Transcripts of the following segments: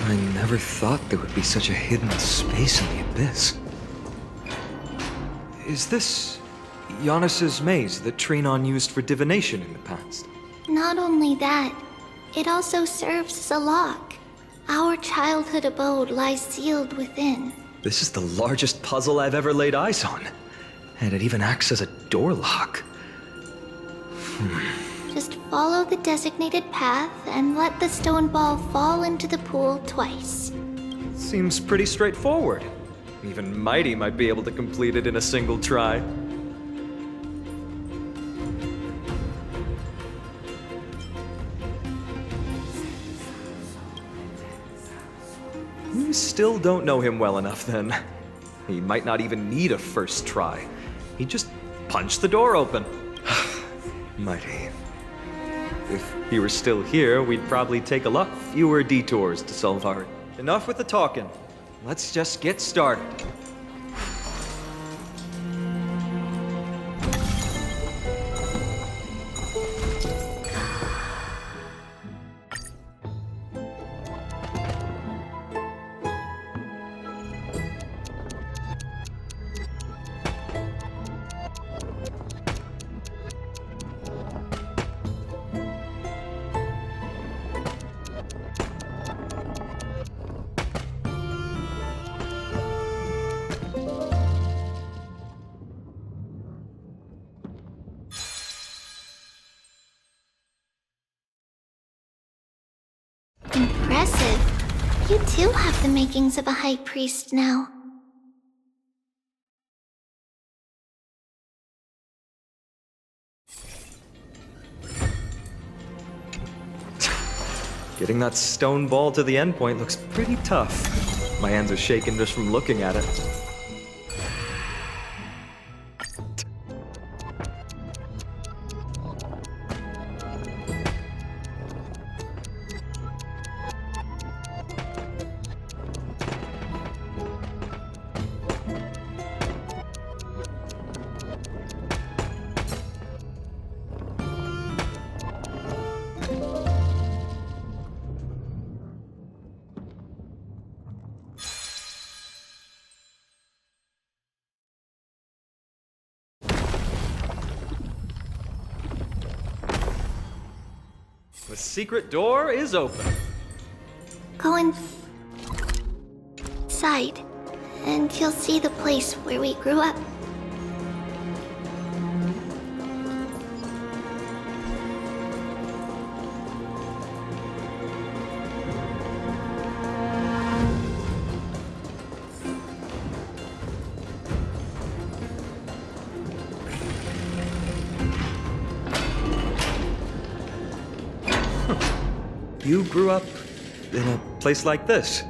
I never thought there would be such a hidden space in the abyss. Is this Giannis's maze that Trianne used for divination in the past? Not only that, it also serves as a lock. Our childhood abode lies sealed within. This is the largest puzzle I've ever laid eyes on. And it even acts as a door lock. Just follow the designated path and let the stone ball fall into the pool twice. Seems pretty straightforward. Even Mighty might be able to complete it in a single try. You still don't know him well enough then. He might not even need a first try. He just punched the door open. Mighty. If he were still here, we'd probably take a lot fewer detours to solve our... Enough with the talking. Let's just get started. Impressive. You too have the makings of a high priest now. Getting that stone ball to the endpoint looks pretty tough. My hands are shaking just from looking at it. The secret door is open. Go inside, and you'll see the place where we grew up. You grew up in a place like this?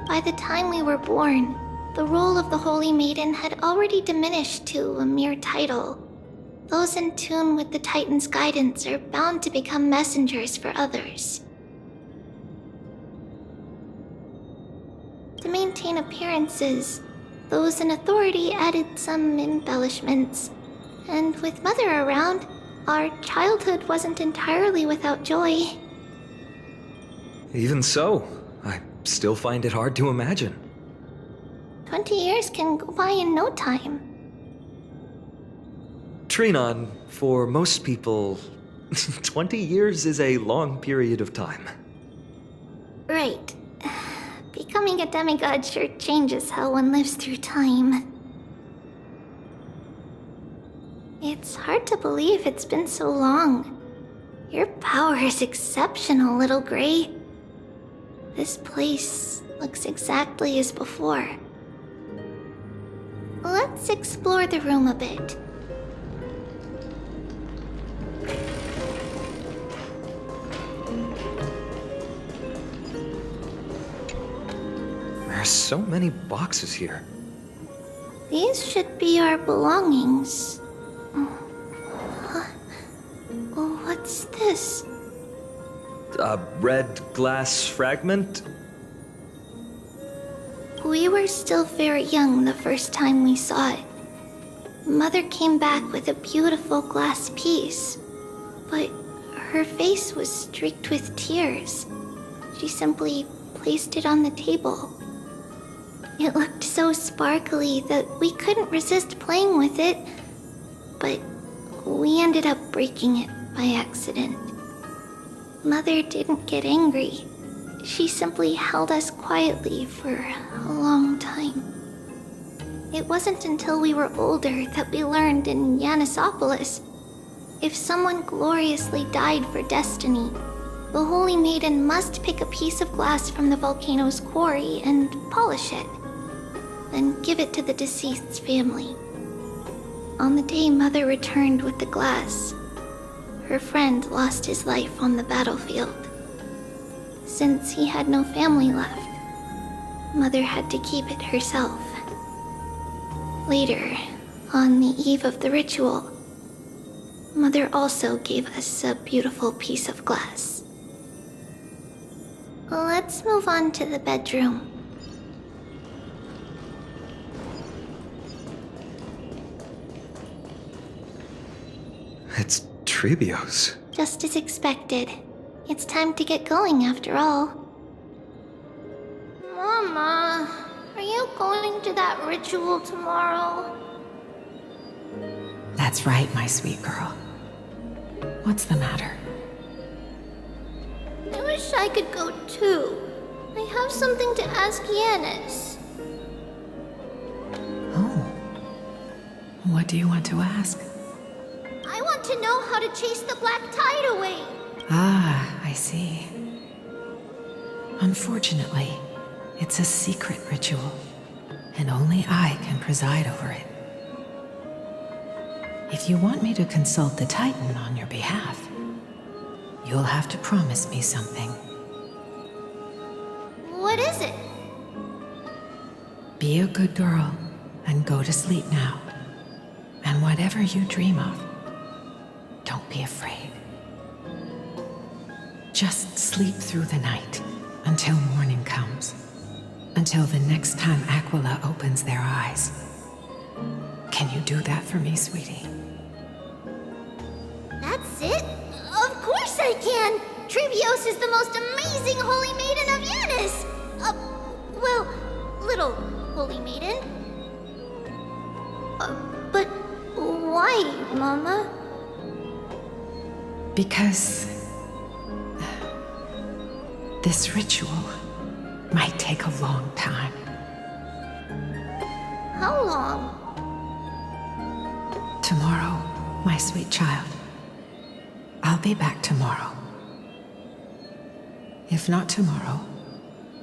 By the time we were born, the role of the Holy Maiden had already diminished to a mere title. Those in tune with the Titan's guidance are bound to become messengers for others. To maintain appearances, those in authority added some embellishments. And with Mother around, our childhood wasn't entirely without joy. Even so, I still find it hard to imagine. 20 years can go by in no time. Trianne, for most people, 20 years is a long period of time. Right. Becoming a demigod sure changes how one lives through time. It's hard to believe it's been so long. Your power is exceptional, Little Gray. This place looks exactly as before. Let's explore the room a bit. There are so many boxes here. These should be our belongings. What's this? A red glass fragment? We were still very young the first time we saw it. Mother came back with a beautiful glass piece, but her face was streaked with tears. She simply placed it on the table. It looked so sparkly that we couldn't resist playing with it, but we ended up breaking it by accident. Mother didn't get angry. She simply held us quietly for a long time. It wasn't until we were older that we learned in Yanissopolis, if someone gloriously died for destiny, the Holy Maiden must pick a piece of glass from the volcano's quarry and polish it, then give it to the deceased's family. On the day Mother returned with the glass, her friend lost his life on the battlefield. Since he had no family left, Mother had to keep it herself. Later, on the eve of the ritual, Mother also gave us a beautiful piece of glass. Let's move on to the bedroom. It's Tribios. Just as expected. It's time to get going after all. Mama, are you going to that ritual tomorrow? That's right, my sweet girl. What's the matter? I wish I could go too. I have something to ask Yanis. Oh. What do you want to ask? I want to know how to chase the black tide away. Ah, I see. Unfortunately, it's a secret ritual, and only I can preside over it. If you want me to consult the Titan on your behalf, you'll have to promise me something. What is it? Be a good girl and go to sleep now. And whatever you dream of, don't be afraid. Just sleep through the night until morning comes. Until the next time Aquila opens their eyes. Can you do that for me, sweetie? That's it? Of course I can! Tribios is the most amazing Holy Maiden of Yanis! Well, little Holy Maiden. But why, Mama? Because this ritual might take a long time. How long? Tomorrow, my sweet child. I'll be back tomorrow. If not tomorrow,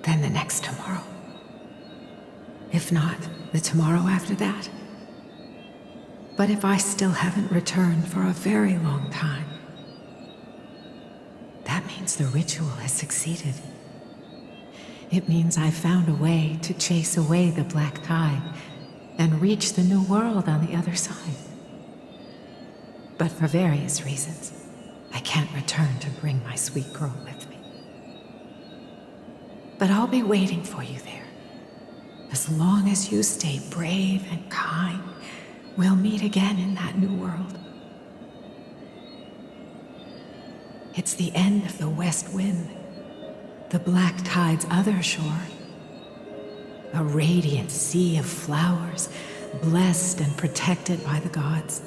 then the next tomorrow. If not, the tomorrow after that. But if I still haven't returned for a very long time, that means the ritual has succeeded. It means I've found a way to chase away the black tide and reach the new world on the other side. But for various reasons, I can't return to bring my sweet girl with me. But I'll be waiting for you there. As long as you stay brave and kind, we'll meet again in that new world. It's the end of the west wind, the black tide's other shore. A radiant sea of flowers, blessed and protected by the gods.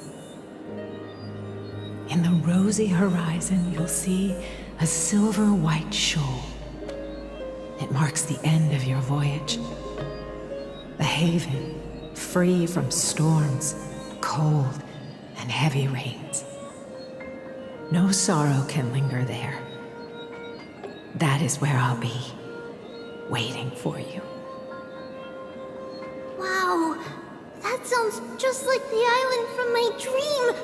In the rosy horizon, you'll see a silver-white shoal. It marks the end of your voyage. A haven, free from storms, cold, and heavy rains. No sorrow can linger there. That is where I'll be, waiting for you. Wow, that sounds just like the island from my dream.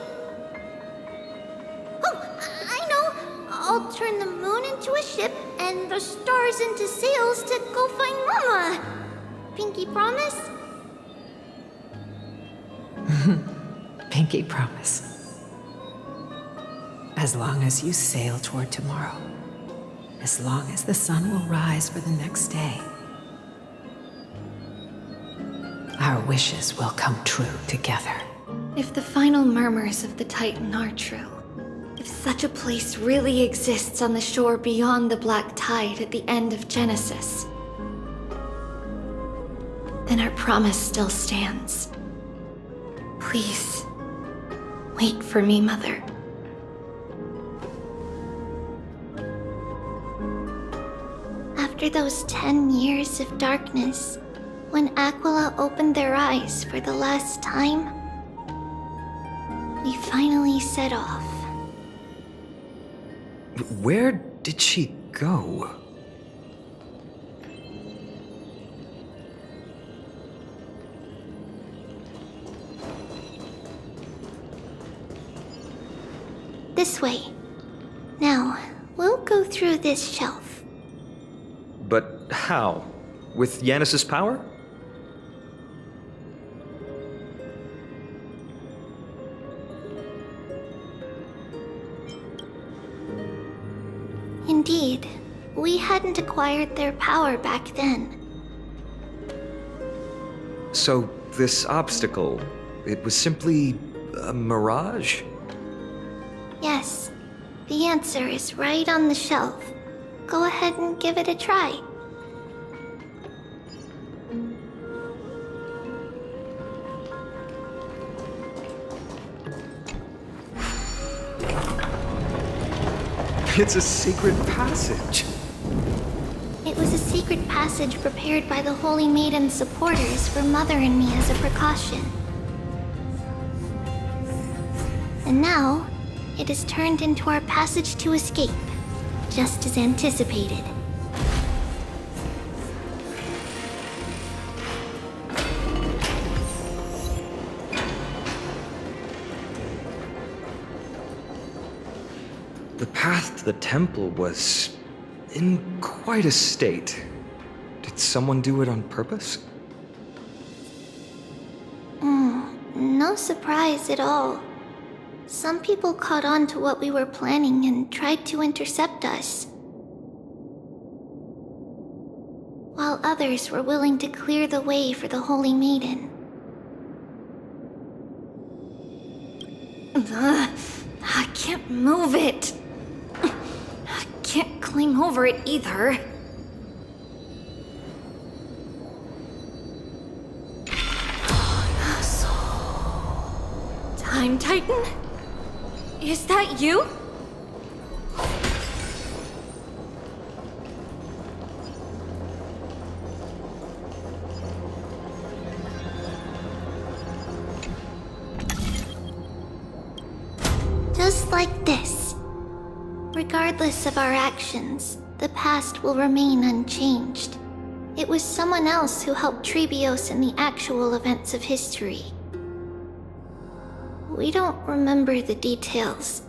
Oh, I know. I'll turn the moon into a ship and the stars into sails to go find Mama. Pinky promise? Pinky promise. As long as you sail toward tomorrow. As long as the sun will rise for the next day. Our wishes will come true together. If the final murmurs of the Titan are true, If such a place really exists on the shore beyond the Black Tide at the end of Genesis, then our promise still stands. Please, wait for me, Mother. After those 10 years of darkness, when Aquila opened their eyes for the last time, we finally set off. Where did she go? This way. Now, we'll go through this shelf. But how? With Yanis's power? Indeed, we hadn't acquired their power back then. So, this obstacle, it was simply a mirage? Yes, the answer is right on the shelf. Go ahead and give it a try. It's a secret passage. It was a secret passage prepared by the Holy Maiden's supporters for Mother and me as a precaution. And now, it is turned into our passage to escape, just as anticipated. The path to the temple was in quite a state. Did someone do it on purpose? No surprise at all. Some people caught on to what we were planning and tried to intercept us, while others were willing to clear the way for the Holy Maiden. I can't move it. I can't climb over it either. Time Titan? Is that you? Just like this. Regardless of our actions, the past will remain unchanged. It was someone else who helped Tribios in the actual events of history. We don't remember the details.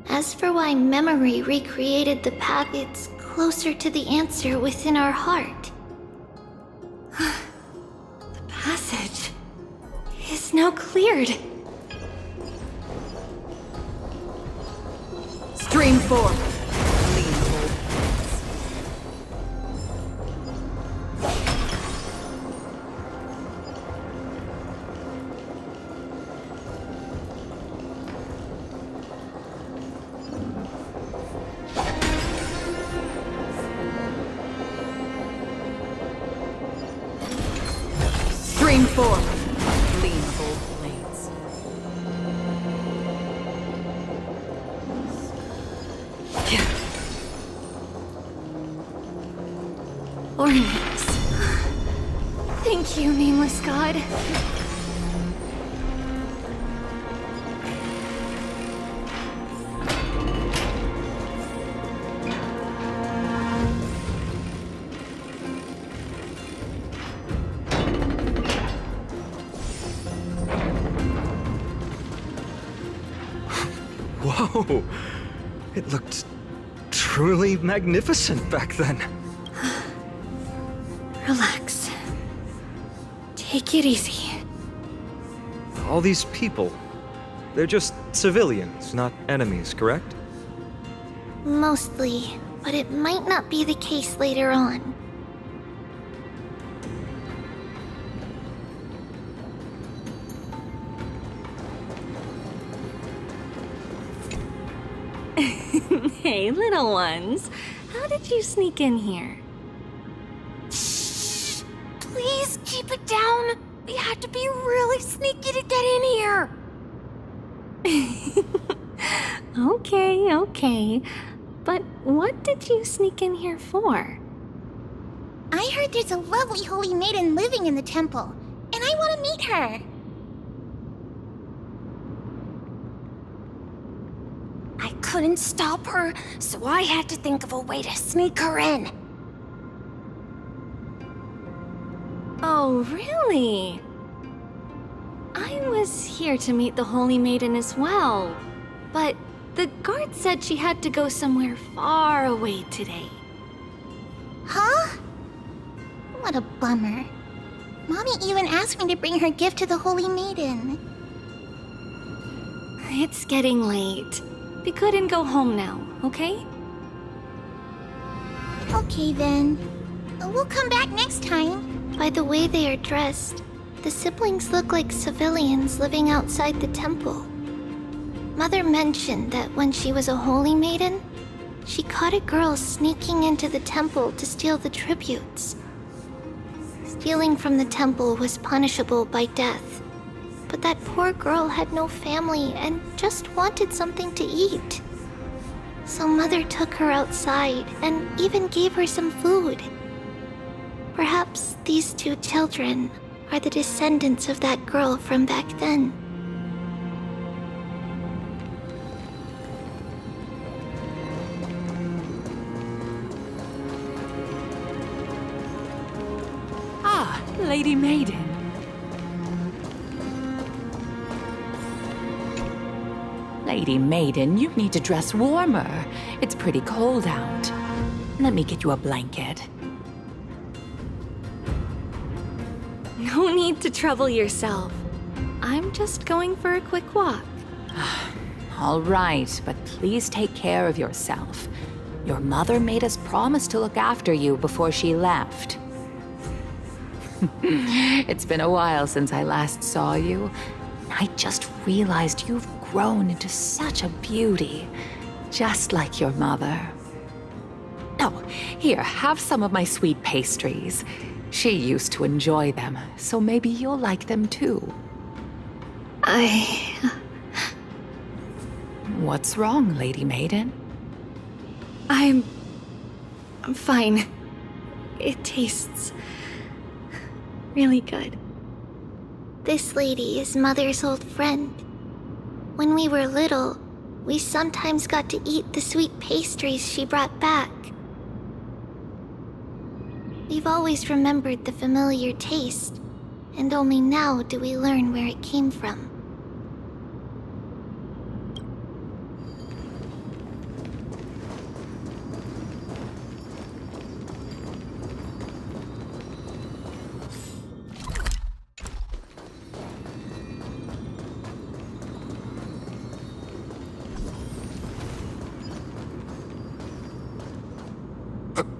As for why memory recreated the path, it's closer to the answer within our heart. The passage is now cleared. Stream 4. Lean hold. Stream 4. Lean hold blades. Ornaments. Thank you, nameless god. Whoa! It looked truly magnificent back then. Relax. Take it easy. All these people, they're just civilians, not enemies, correct? Mostly, but it might not be the case later on. Okay, little ones. How did you sneak in here? Please keep it down. We had to be really sneaky to get in here. Okay. But what did you sneak in here for? I heard there's a lovely holy maiden living in the temple, and I want to meet her. I couldn't stop her, so I had to think of a way to sneak her in. Oh, really? I was here to meet the Holy Maiden as well, but the guard said she had to go somewhere far away today. Huh? What a bummer. Mommy even asked me to bring her gift to the Holy Maiden. It's getting late. We couldn't go home now, okay? Okay then. We'll come back next time. By the way they are dressed, the siblings look like civilians living outside the temple. Mother mentioned that when she was a holy maiden, she caught a girl sneaking into the temple to steal the tributes. Stealing from the temple was punishable by death, but that poor girl had no family and just wanted something to eat. So Mother took her outside and even gave her some food. Perhaps these two children are the descendants of that girl from back then. Ah, Lady Maiden. Lady Maiden, you need to dress warmer. It's pretty cold out. Let me get you a blanket. No need to trouble yourself. I'm just going for a quick walk. All right, but please take care of yourself. Your mother made us promise to look after you before she left. It's been a while since I last saw you. I just realized you've grown into such a beauty, just like your mother. Oh, here, have some of my sweet pastries. She used to enjoy them, so maybe you'll like them too. What's wrong, Lady Maiden? I'm fine. It tastes really good. This lady is Mother's old friend. When we were little, we sometimes got to eat the sweet pastries she brought back. We've always remembered the familiar taste, and only now do we learn where it came from.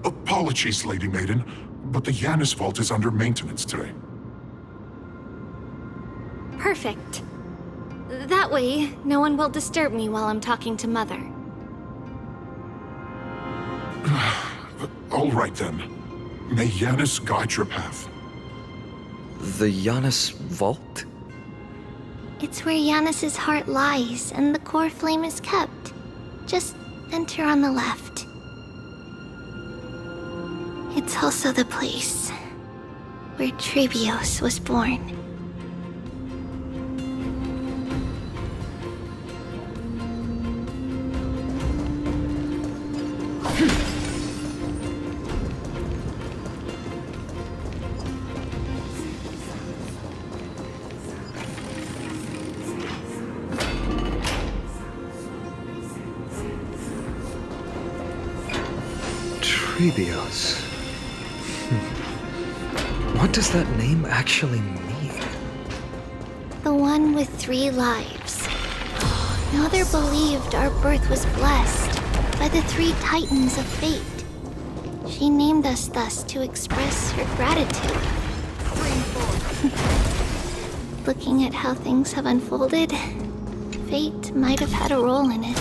Apologies, Lady Maiden, but the Janus Vault is under maintenance today. Perfect. That way, no one will disturb me while I'm talking to Mother. All right then. May Janus guide your path. The Janus Vault? It's where Janus's heart lies and the core flame is kept. Just enter on the left. It's also the place where Tribios was born. Tribios. What does that name actually mean? The one with 3 lives. Mother believed our birth was blessed by the 3 titans of fate. She named us thus to express her gratitude. Looking at how things have unfolded, fate might have had a role in it.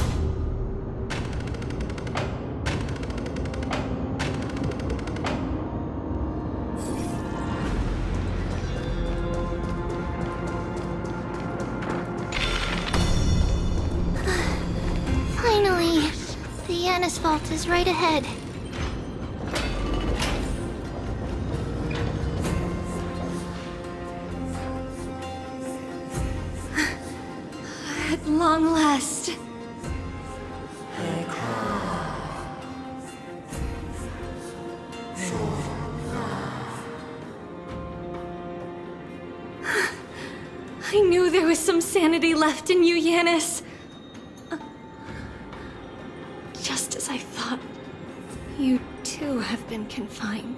Janus vault is right ahead. At long last. I knew there was some sanity left in you, Janus. Just as I thought, you too have been confined.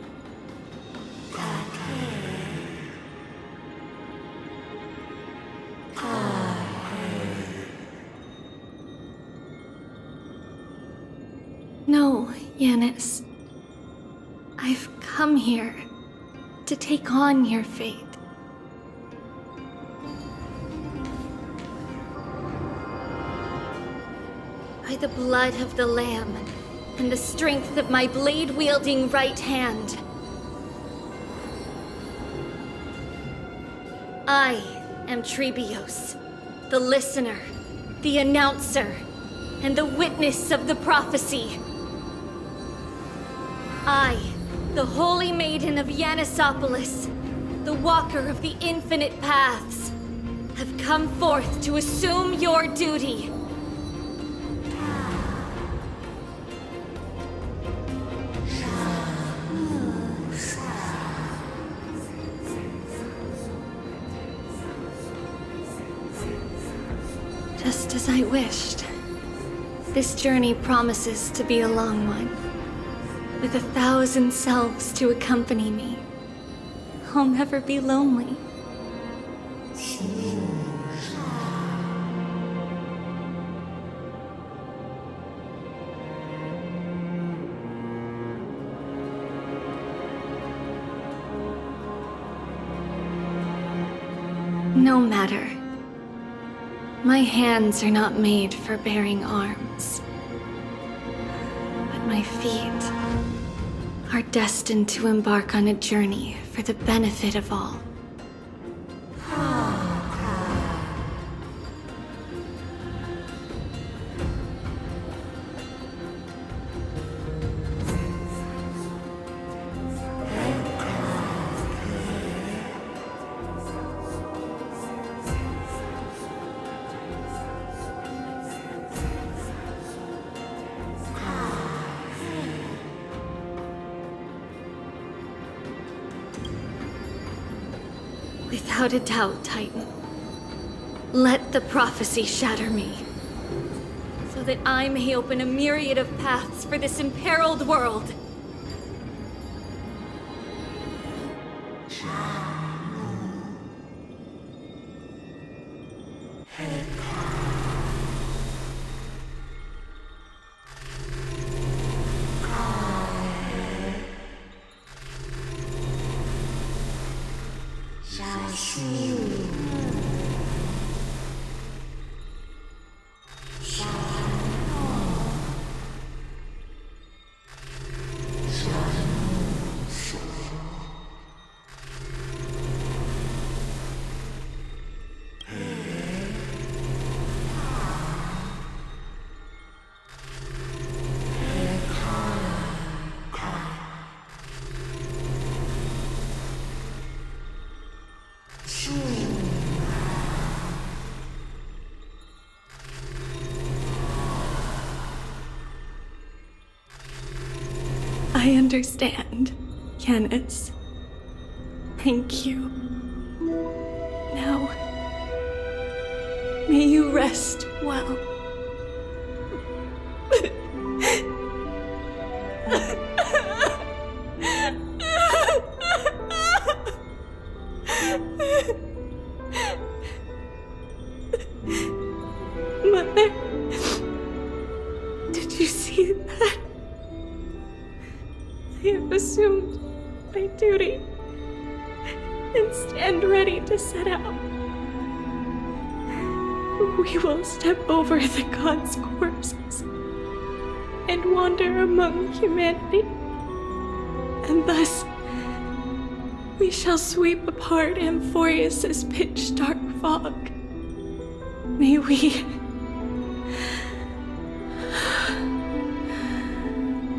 No, Janus. I've come here to take on your fate. By the blood of the Lamb and the strength of my blade-wielding right hand, I am Tribios, the listener, the announcer, and the witness of the prophecy. I, the Holy Maiden of Yanisopolis, the Walker of the Infinite Paths, have come forth to assume your duty. Just as I wished. This journey promises to be a long one, with 1,000 selves to accompany me. I'll never be lonely. No matter. My hands are not made for bearing arms. But my feet are destined to embark on a journey for the benefit of all. Without a doubt, Titan. Let the prophecy shatter me, so that I may open a myriad of paths for this imperiled world. I understand, Janus. Thank you. Now, may you rest well. Mother, did you see that? I have assumed my duty and stand ready to set out. We will step over the gods' corpses and wander among humanity, and thus we shall sweep apart Amphorius's pitch-dark fog. May we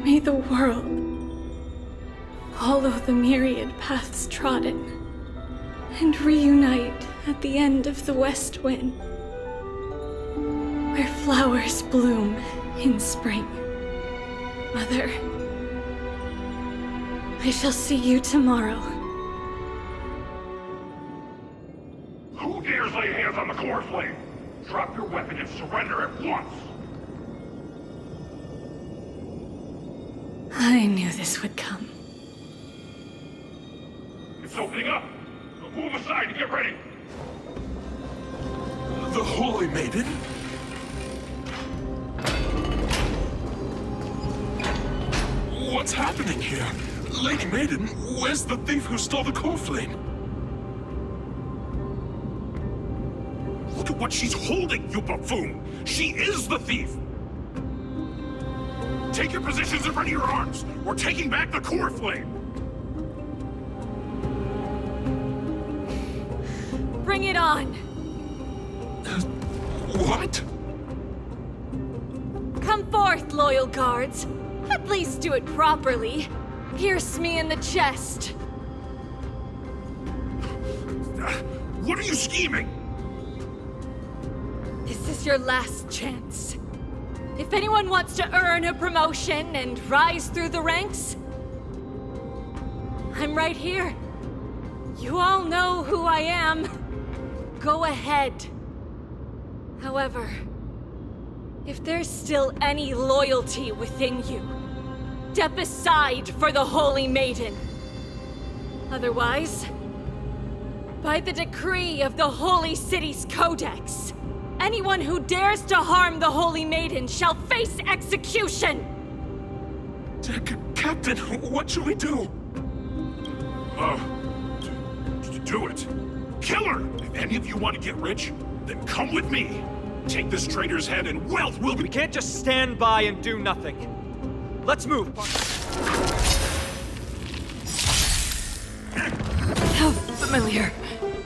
May the world follow the myriad paths trodden and reunite at the end of the west wind, where flowers bloom in spring. Mother, I shall see you tomorrow. Who dares lay hands on the core flame? Drop your weapon and surrender at once! I knew this would come. It's opening up! Move aside and get ready! The Holy Maiden? What's happening here? Lady Maiden, where's the thief who stole the core flame? Look at what she's holding, you buffoon! She is the thief! Take your positions in front of your arms! We're taking back the core flame! Bring it on! What? Come forth, loyal guards. At least do it properly. Pierce me in the chest. What are you scheming? This is your last chance. If anyone wants to earn a promotion and rise through the ranks, I'm right here. You all know who I am. Go ahead. However, if there's still any loyalty within you, step aside for the Holy Maiden. Otherwise, by the decree of the Holy City's Codex, anyone who dares to harm the Holy Maiden shall face execution! Captain, what should we do? Do it. Kill her! If any of you want to get rich, then come with me. Take this traitor's head and wealth will be— We can't just stand by and do nothing. Let's move. How familiar.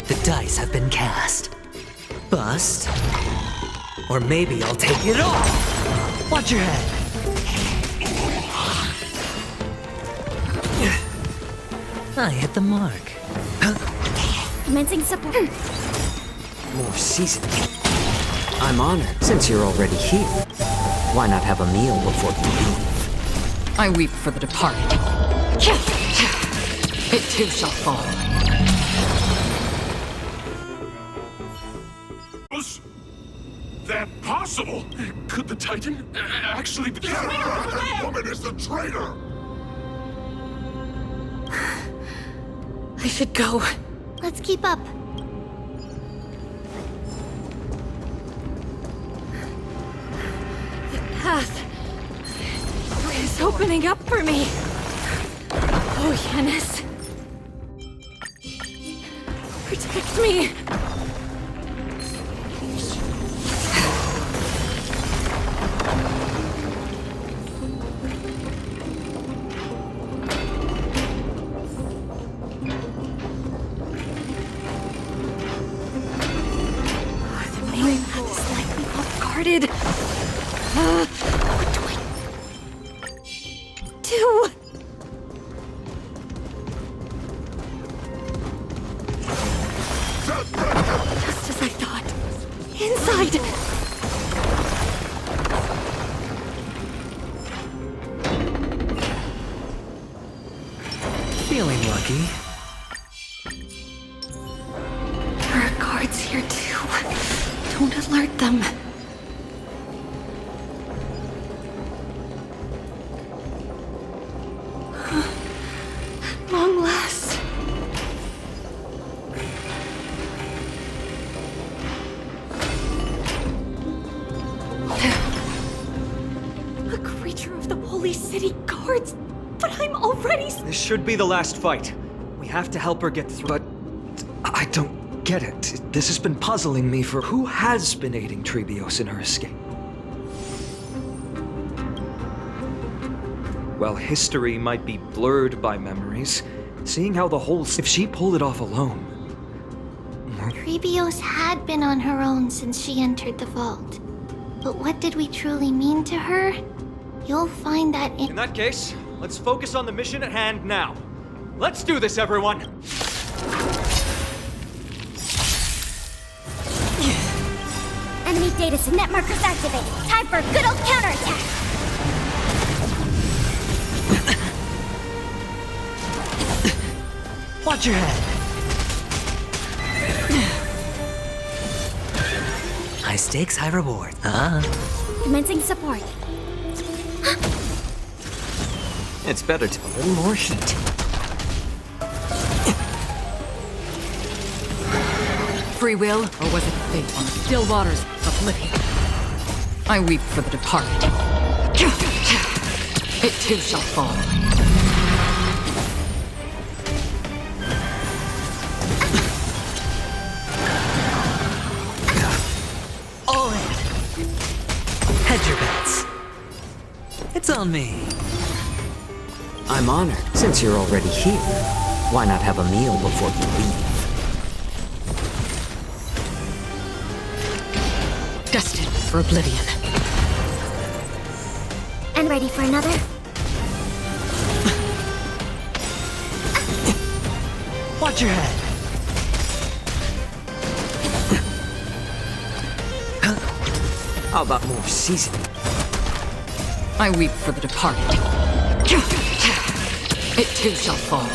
The dice have been cast. Bust. Or maybe I'll take it off. Watch your head. I hit the mark. Commencing support. More seasoning. I'm honored, since you're already here. Why not have a meal before you leave? I weep for the departed. It too shall fall. Was that possible? Could the Titan actually be— That woman is the traitor! I should go. Let's keep up. The path is opening up for me. Oh, Yanis. Protect me. Guarded. What do I do? Just as I thought. Inside. Feeling lucky. There are guards here too. Don't alert them. Long last. A creature of the Holy City Guards, but I'm already— This should be the last fight. We have to help her get through. But I don't get it. This has been puzzling me for— Who has been aiding Tribios in her escape? While history might be blurred by memories, seeing how the whole— If she pulled it off alone— Tribios had been on her own since she entered the vault. But what did we truly mean to her? You'll find that In that case, let's focus on the mission at hand now. Let's do this, everyone! Enemy data net markers activated. Time for a good old counterattack. Watch your head. High stakes, high reward. Commencing support. It's better to a little more heat. Free will, or was it fate on the still waters of oblivion? I weep for the departed. It too shall fall. All in. Hedge your bets. It's on me. I'm honored. Since you're already here, why not have a meal before you leave? Destined for oblivion. And ready for another? Watch your head. How about more seasoning? I weep for the departed. It too shall fall.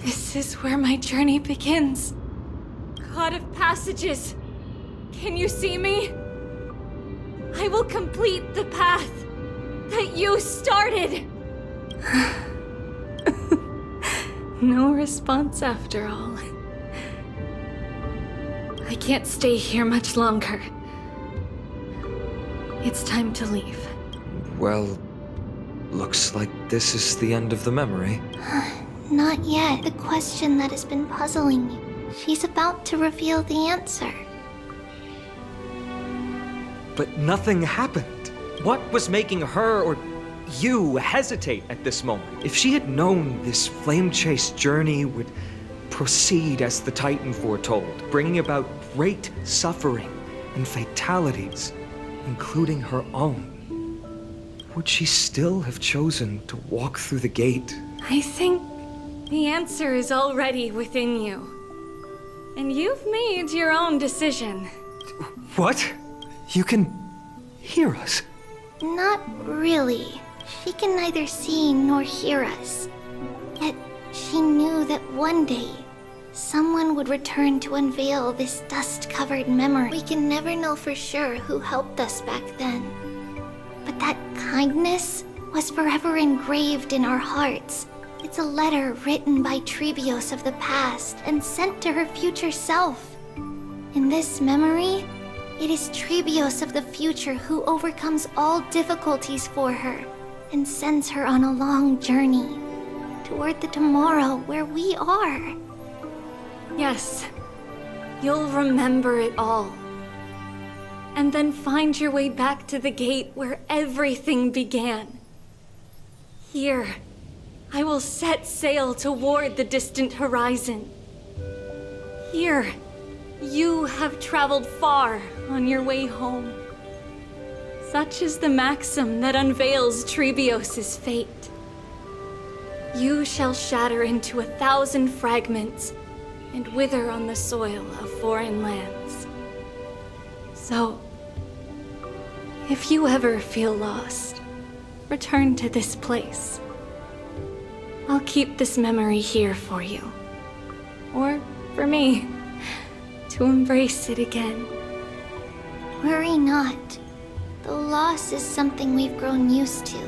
This is where my journey begins. God of passages, can you see me? I will complete the path that you started. No response after all. I can't stay here much longer. It's time to leave. Well, looks like this is the end of the memory. Not yet. The question that has been puzzling you. She's about to reveal the answer. But nothing happened. What was making her or you hesitate at this moment? If she had known this flame chase journey would proceed as the Titan foretold, bringing about great suffering and fatalities, including her own, would she still have chosen to walk through the gate? I think the answer is already within you. And you've made your own decision. What? You can hear us? Not really. She can neither see nor hear us. Yet she knew that one day, someone would return to unveil this dust-covered memory. We can never know for sure who helped us back then. But that kindness was forever engraved in our hearts. It's a letter written by Tribios of the past and sent to her future self. In this memory, it is Tribios of the future who overcomes all difficulties for her and sends her on a long journey toward the tomorrow where we are. Yes, you'll remember it all. And then find your way back to the gate where everything began. Here, I will set sail toward the distant horizon. Here, you have traveled far on your way home. Such is the maxim that unveils Tribios' fate. You shall shatter into 1,000 fragments and wither on the soil of foreign lands. So, if you ever feel lost, return to this place. I'll keep this memory here for you. Or for me, to embrace it again. Worry not. Though loss is something we've grown used to.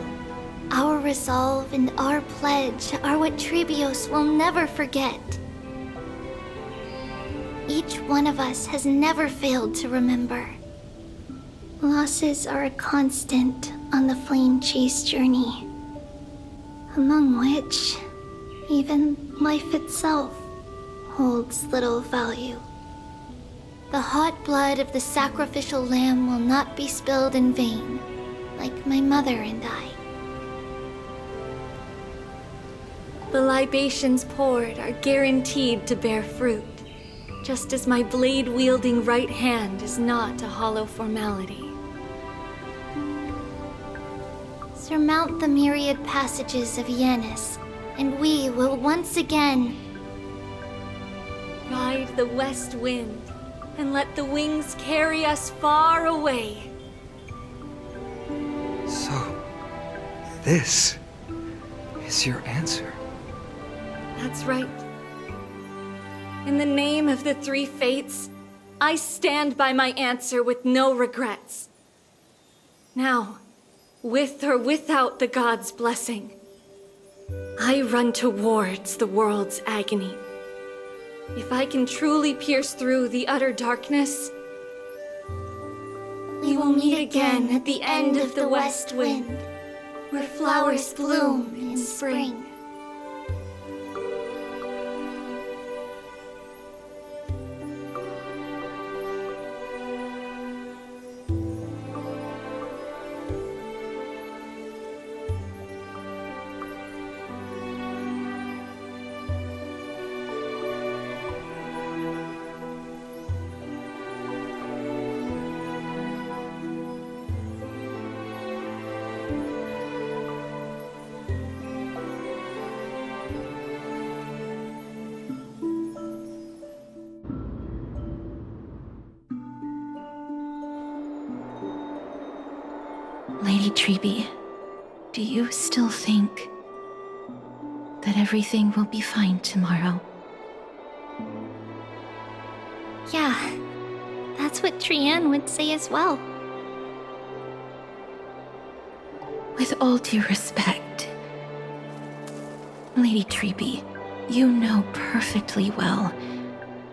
Our resolve and our pledge are what Tribios will never forget. Each one of us has never failed to remember. Losses are a constant on the flame chase journey, among which even life itself holds little value. The hot blood of the sacrificial lamb will not be spilled in vain, like my mother and I. The libations poured are guaranteed to bear fruit. just as my blade-wielding right hand is not a hollow formality. Surmount the myriad passages of Yanis, and we will once again ride the west wind and let the wings carry us far away. So, this is your answer. That's right. In the name of the three fates, I stand by my answer with no regrets. Now, with or without the gods' blessing, I run towards the world's agony. If I can truly pierce through the utter darkness, we will meet again at the end of the west wind, where flowers bloom in spring. Lady Tribi, do you still think that everything will be fine tomorrow? Yeah, that's what Trianne would say as well. With all due respect, Lady Tribi, you know perfectly well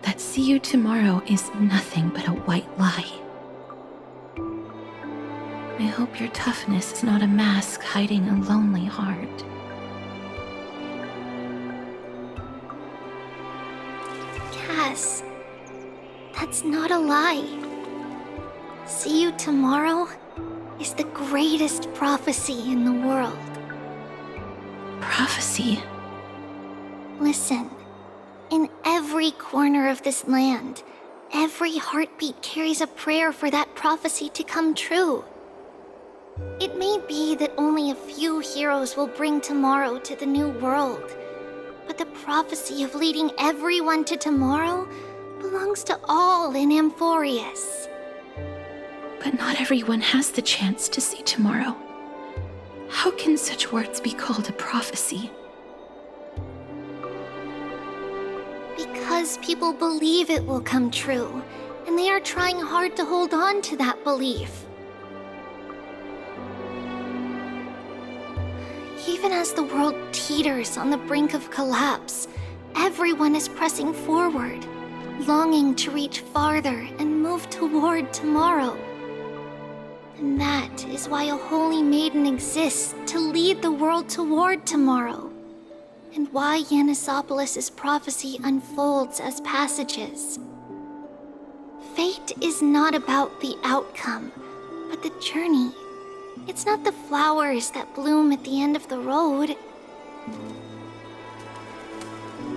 that see you tomorrow is nothing but a white lie. I hope your toughness is not a mask hiding a lonely heart. Cass, that's not a lie. See you tomorrow is the greatest prophecy in the world. Prophecy? Listen, in every corner of this land, every heartbeat carries a prayer for that prophecy to come true. It may be that only a few heroes will bring tomorrow to the new world, but the prophecy of leading everyone to tomorrow belongs to all in Amphorius. But not everyone has the chance to see tomorrow. How can such words be called a prophecy? Because people believe it will come true, and they are trying hard to hold on to that belief. Even as the world teeters on the brink of collapse, everyone is pressing forward, longing to reach farther and move toward tomorrow. And that is why a holy maiden exists to lead the world toward tomorrow, and why Yanisopolis' prophecy unfolds as passages. Fate is not about the outcome, but the journey. It's not the flowers that bloom at the end of the road,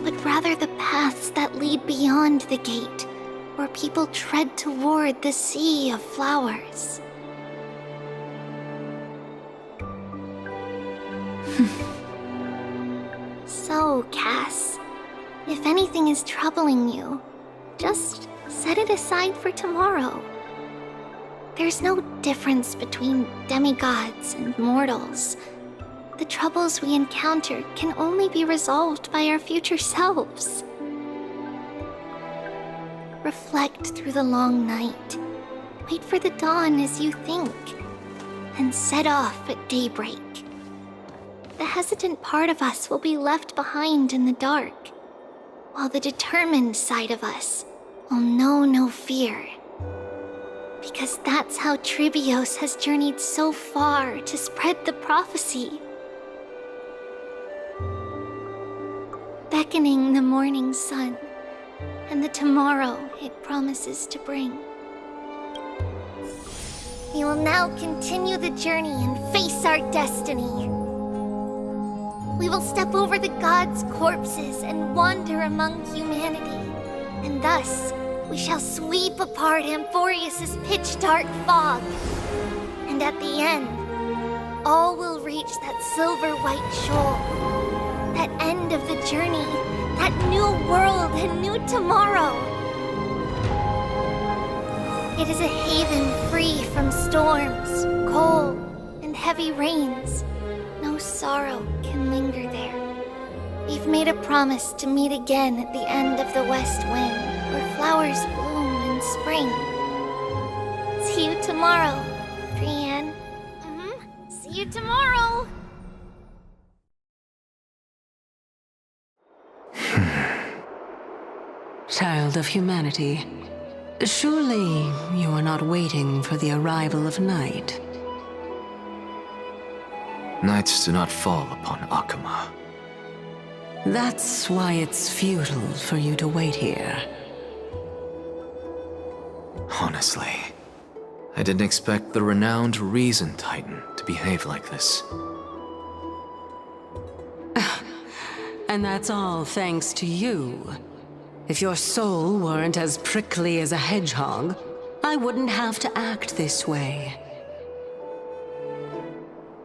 but rather the paths that lead beyond the gate, where people tread toward the sea of flowers. So, Cass, if anything is troubling you, just set it aside for tomorrow. There's no difference between demigods and mortals. The troubles we encounter can only be resolved by our future selves. Reflect through the long night. Wait for the dawn as you think, and set off at daybreak. The hesitant part of us will be left behind in the dark, while the determined side of us will know no fear. Because that's how Tribios has journeyed so far to spread the prophecy. Beckoning the morning sun and the tomorrow it promises to bring. We will now continue the journey and face our destiny. We will step over the gods' corpses and wander among humanity, and thus we shall sweep apart Amphorius's pitch-dark fog. And at the end, all will reach that silver-white shoal. That end of the journey, that new world and new tomorrow. It is a haven free from storms, cold, and heavy rains. No sorrow can linger there. We've made a promise to meet again at the end of the west wind, where flowers bloom in spring. See you tomorrow, Trianne. See you tomorrow! Child of humanity, surely you are not waiting for the arrival of night. Nights do not fall upon Akama. That's why it's futile for you to wait here. Honestly, I didn't expect the renowned Reason Titan to behave like this. And that's all thanks to you. If your soul weren't as prickly as a hedgehog, I wouldn't have to act this way.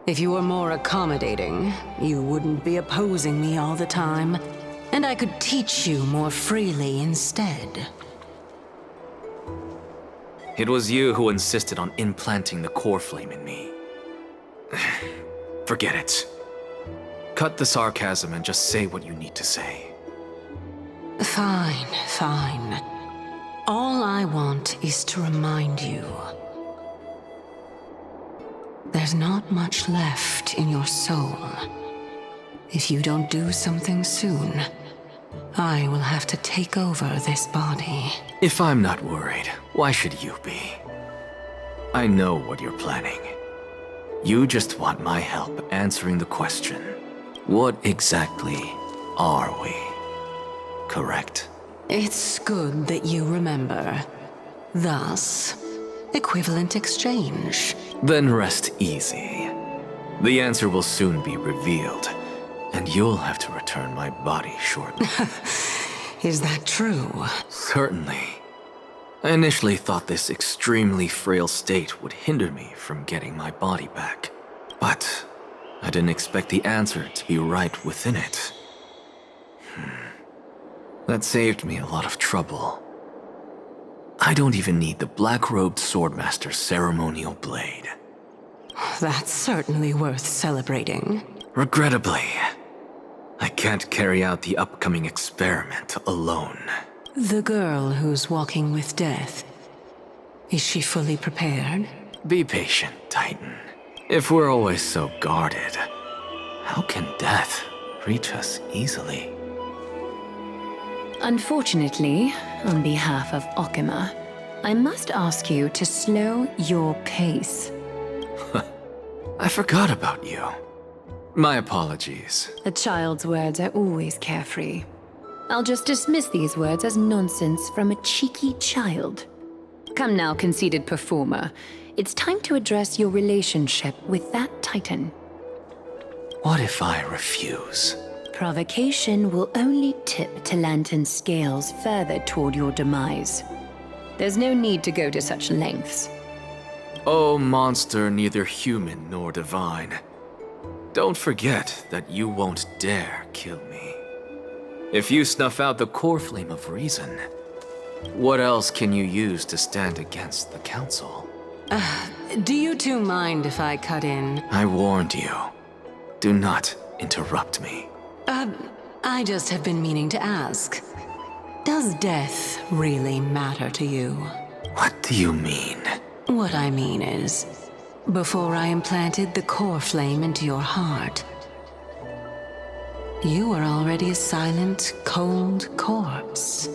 If you were more accommodating, you wouldn't be opposing me all the time, and I could teach you more freely instead. It was you who insisted on implanting the core flame in me. Forget it. Cut the sarcasm and just say what you need to say. Fine, fine. All I want is to remind you. There's not much left in your soul. If you don't do something soon, I will have to take over this body. If I'm not worried, why should you be? I know what you're planning. You just want my help answering the question. What exactly are we? Correct? It's good that you remember. Thus, equivalent exchange. Then rest easy. The answer will soon be revealed, and you'll have to return my body shortly. Is that true? Certainly. I initially thought this extremely frail state would hinder me from getting my body back. But I didn't expect the answer to be right within it. That saved me a lot of trouble. I don't even need the black-robed swordmaster's ceremonial blade. That's certainly worth celebrating. Regrettably, I can't carry out the upcoming experiment alone. The girl who's walking with death, is she fully prepared? Be patient, Titan. If we're always so guarded, how can death reach us easily? Unfortunately, on behalf of Okima, I must ask you to slow your pace. I forgot about you. My apologies. A child's words are always carefree. I'll just dismiss these words as nonsense from a cheeky child. Come now, conceited performer. It's time to address your relationship with that Titan. What if I refuse? Provocation will only tip Talantan's scales further toward your demise. There's no need to go to such lengths. Oh, monster neither human nor divine. Don't forget that you won't dare kill me. If you snuff out the core flame of reason, what else can you use to stand against the Council? Do you two mind if I cut in? I warned you. Do not interrupt me. I just have been meaning to ask. Does death really matter to you? What do you mean? What I mean is, before I implanted the core flame into your heart, you were already a silent, cold corpse.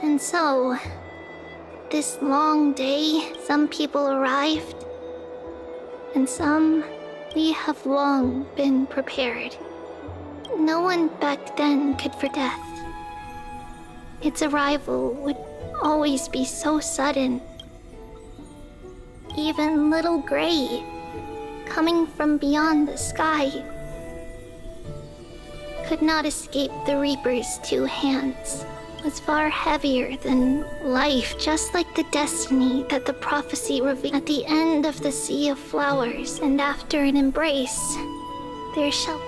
And so, this long day, some people arrived, and some we have long been prepared. No one back then could for death. Its arrival would always be so sudden. Even little Gray, coming from beyond the sky, could not escape the Reaper's 2 hands. Was far heavier than life, just like the destiny that the prophecy revealed at the end of the Sea of Flowers. And after an embrace, there shall